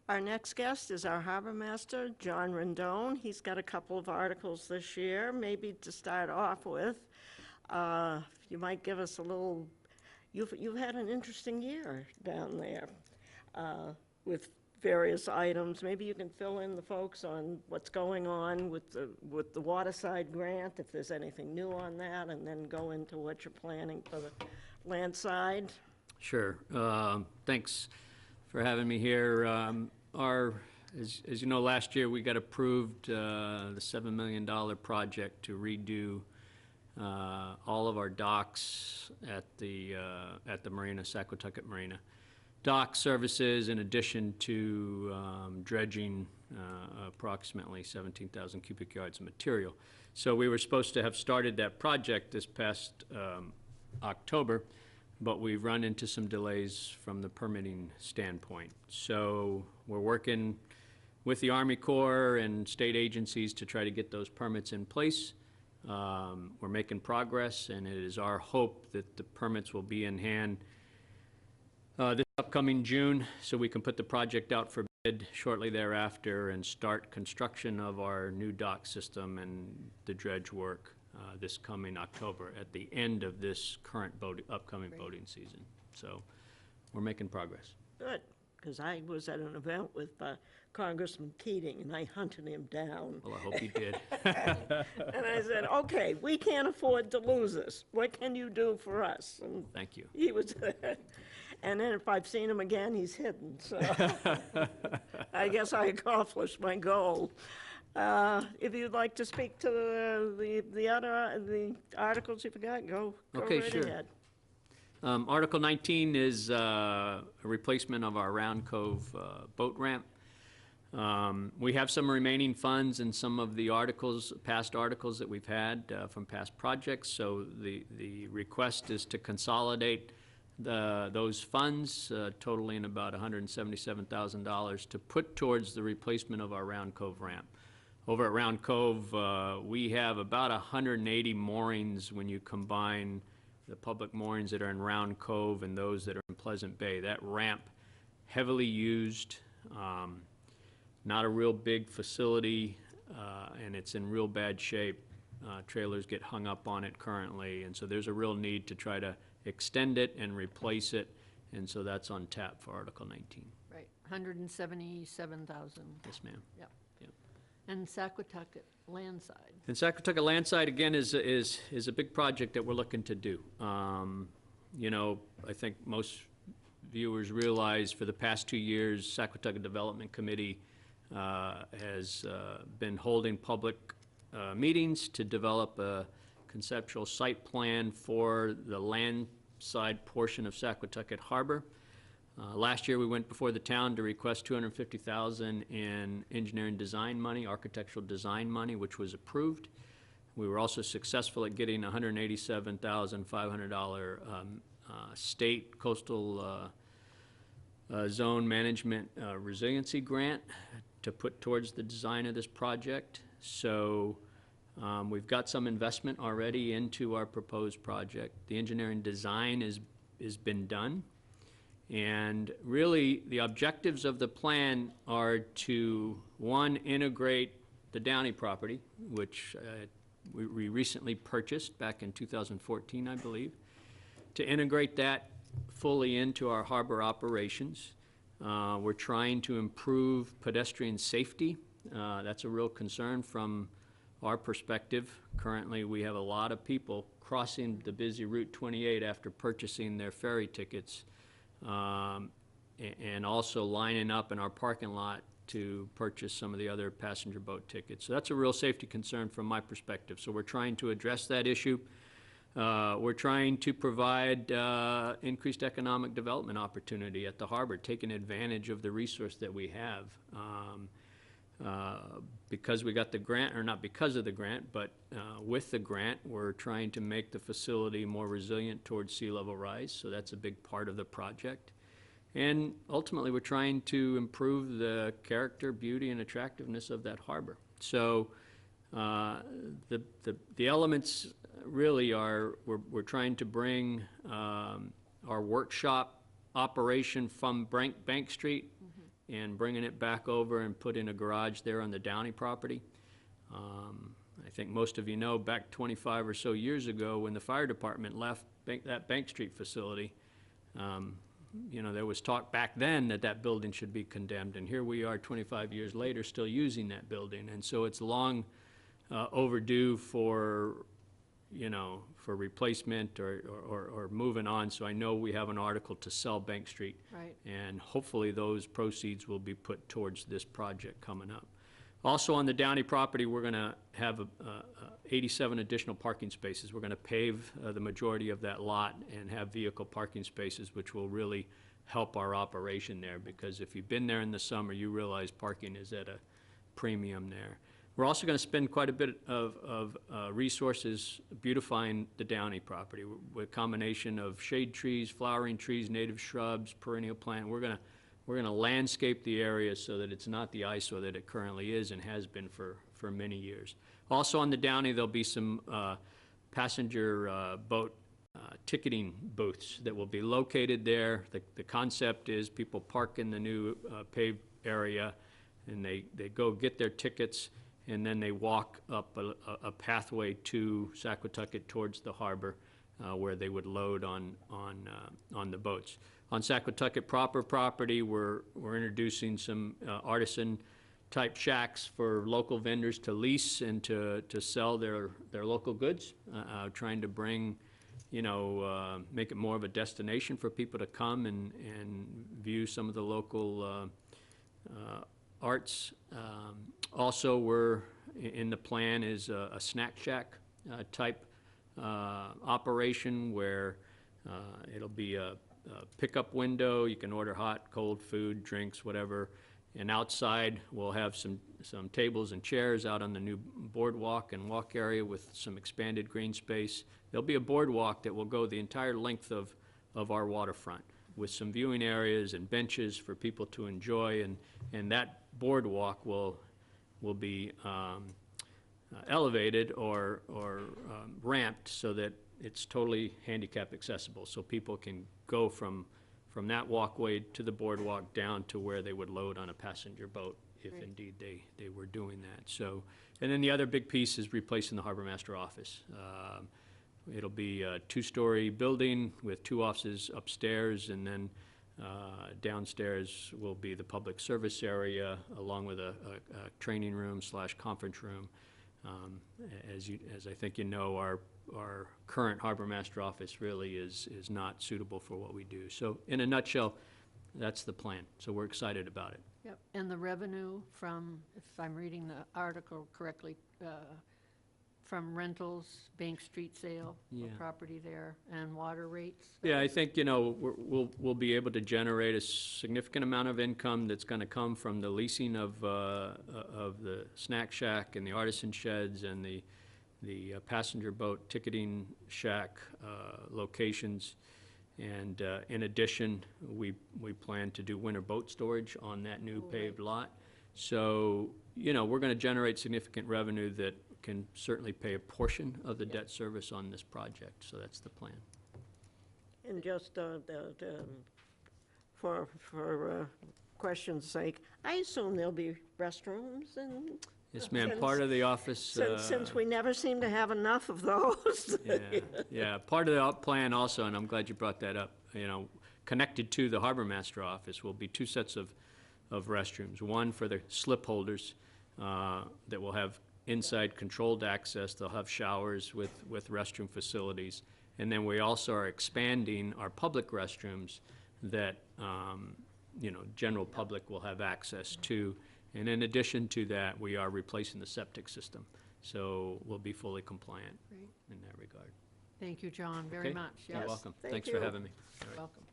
Our next guest is our harbor master, John Rendon. He's got a couple of articles this year, maybe to start off with. You might give us a little, you've had an interesting year down there with various items. Maybe you can fill in the folks on what's going on with the waterside grant, if there's anything new on that, and then go into what you're planning for the land side. Sure. Thanks for having me here. As you know, last year we got approved the $7 million project to redo all of our docks at the marina, Saquatucket Marina. Dock services in addition to dredging approximately 17,000 cubic yards of material. So we were supposed to have started that project this past October, but we've run into some delays from the permitting standpoint. So we're working with the Army Corps and state agencies to try to get those permits in place. We're making progress, and it is our hope that the permits will be in hand this upcoming June, so we can put the project out for bid shortly thereafter and start construction of our new dock system and the dredge work this coming October at the end of this current upcoming boating season. So we're making progress. Good, because I was at an event with Congressman Keating, and I hunted him down. Well, I hope you did. And I said, okay, we can't afford to lose this. What can you do for us? And thank you. he was, and then if I've seen him again, he's hidden. So I guess I accomplished my goal. If you'd like to speak to the articles you forgot, go okay, right sure. ahead. Article 19 is a replacement of our Round Cove boat ramp. We have some remaining funds in some of the past articles that we've had from past projects. So the request is to consolidate those funds, totaling about $177,000, to put towards the replacement of our Round Cove ramp. Over at Round Cove, we have about 180 moorings when you combine the public moorings that are in Round Cove and those that are in Pleasant Bay. That ramp, heavily used, not a real big facility, and it's in real bad shape. Trailers get hung up on it currently, and so there's a real need to try to extend it and replace it, and so that's on tap for Article 19. Right, 177,000. Yes, ma'am. Yep. And Saquatucket Landside. And Saquatucket Landside, again, is a big project that we're looking to do. You know, I think most viewers realize for the past 2 years, Saquatucket Development Committee has been holding public meetings to develop a conceptual site plan for the landside portion of Saquatucket Harbor. Last year we went before the town to request $250,000 in engineering design money, architectural design money, which was approved. We were also successful at getting $187,500 state coastal zone management resiliency grant to put towards the design of this project. So we've got some investment already into our proposed project. The engineering design has been done. And really, the objectives of the plan are to, one, integrate the Downey property, which we recently purchased back in 2014, I believe, to integrate that fully into our harbor operations. We're trying to improve pedestrian safety. That's a real concern from our perspective. Currently, we have a lot of people crossing the busy Route 28 after purchasing their ferry tickets, and also lining up in our parking lot to purchase some of the other passenger boat tickets. So that's a real safety concern from my perspective. So we're trying to address that issue. We're trying to provide increased economic development opportunity at the harbor, taking advantage of the resource that we have. Because we got the grant, or not because of the grant, but with the grant, we're trying to make the facility more resilient towards sea level rise, so that's a big part of the project. And ultimately, we're trying to improve the character, beauty, and attractiveness of that harbor. So the elements really are, we're trying to bring our workshop operation from Bank Street and bringing it back over and put in a garage there on the Downey property. I think most of you know, back 25 or so years ago, when the fire department left that Bank Street facility, you know, there was talk back then that that building should be condemned, and here we are 25 years later still using that building. And so it's long overdue for, you know, for replacement or moving on. So I know we have an article to sell Bank Street. Right. And hopefully those proceeds will be put towards this project coming up. Also on the Downey property, we're gonna have 87 additional parking spaces. We're gonna pave the majority of that lot and have vehicle parking spaces, which will really help our operation there, because if you've been there in the summer, you realize parking is at a premium there. We're also gonna spend quite a bit of resources beautifying the Downey property with a combination of shade trees, flowering trees, native shrubs, perennial plant. We're gonna landscape the area so that it's not the eyesore that it currently is and has been for many years. Also on the Downey, there'll be some passenger boat ticketing booths that will be located there. The concept is people park in the new paved area, and they go get their tickets, and then they walk up a pathway to Saquatucket towards the harbor, where they would load on the boats. On Saquatucket proper property, we're introducing some artisan-type shacks for local vendors to lease and to sell their local goods, trying to bring, you know, make it more of a destination for people to come and view some of the local arts. Also, in the plan is a snack shack type operation where it'll be a pickup window. You can order hot, cold food, drinks, whatever. And outside, we'll have some tables and chairs out on the new boardwalk and walk area with some expanded green space. There'll be a boardwalk that will go the entire length of our waterfront with some viewing areas and benches for people to enjoy. And that boardwalk will be elevated or ramped so that it's totally handicap accessible, so people can go from that walkway to the boardwalk down to where they would load on a passenger boat if Great. indeed they were doing that. So, and then the other big piece is replacing the Harbormaster office. It'll be a two-story building with 2 offices upstairs, and then downstairs will be the public service area along with a training room / conference room. As I think you know, our current Harbormaster office really is not suitable for what we do. So in a nutshell, that's the plan. So we're excited about it. Yep, and the revenue from, if I'm reading the article correctly, from rentals, Bank Street sale, Yeah. of property there, and water rates? Yeah, I think, you know, we'll be able to generate a significant amount of income that's gonna come from the leasing of the snack shack and the artisan sheds and the passenger boat ticketing shack locations. And in addition, we plan to do winter boat storage on that new paved lot. So, you know, we're gonna generate significant revenue that can certainly pay a portion of the debt service on this project. So that's the plan. And just for question's sake, I assume there'll be restrooms and, Yes, ma'am, part of the office. since we never seem to have enough of those. Yeah, part of the plan also, and I'm glad you brought that up, you know, connected to the Harbormaster office will be 2 sets of restrooms. One for the slip holders that will have inside controlled access. They'll have showers with restroom facilities. And then we also are expanding our public restrooms that, you know, general public will have access to. And in addition to that, we are replacing the septic system. So we'll be fully compliant Great. in that regard. Thank you, John, very Okay? much. You're Yes. welcome. Thank Thanks for you. having me. All right. Welcome.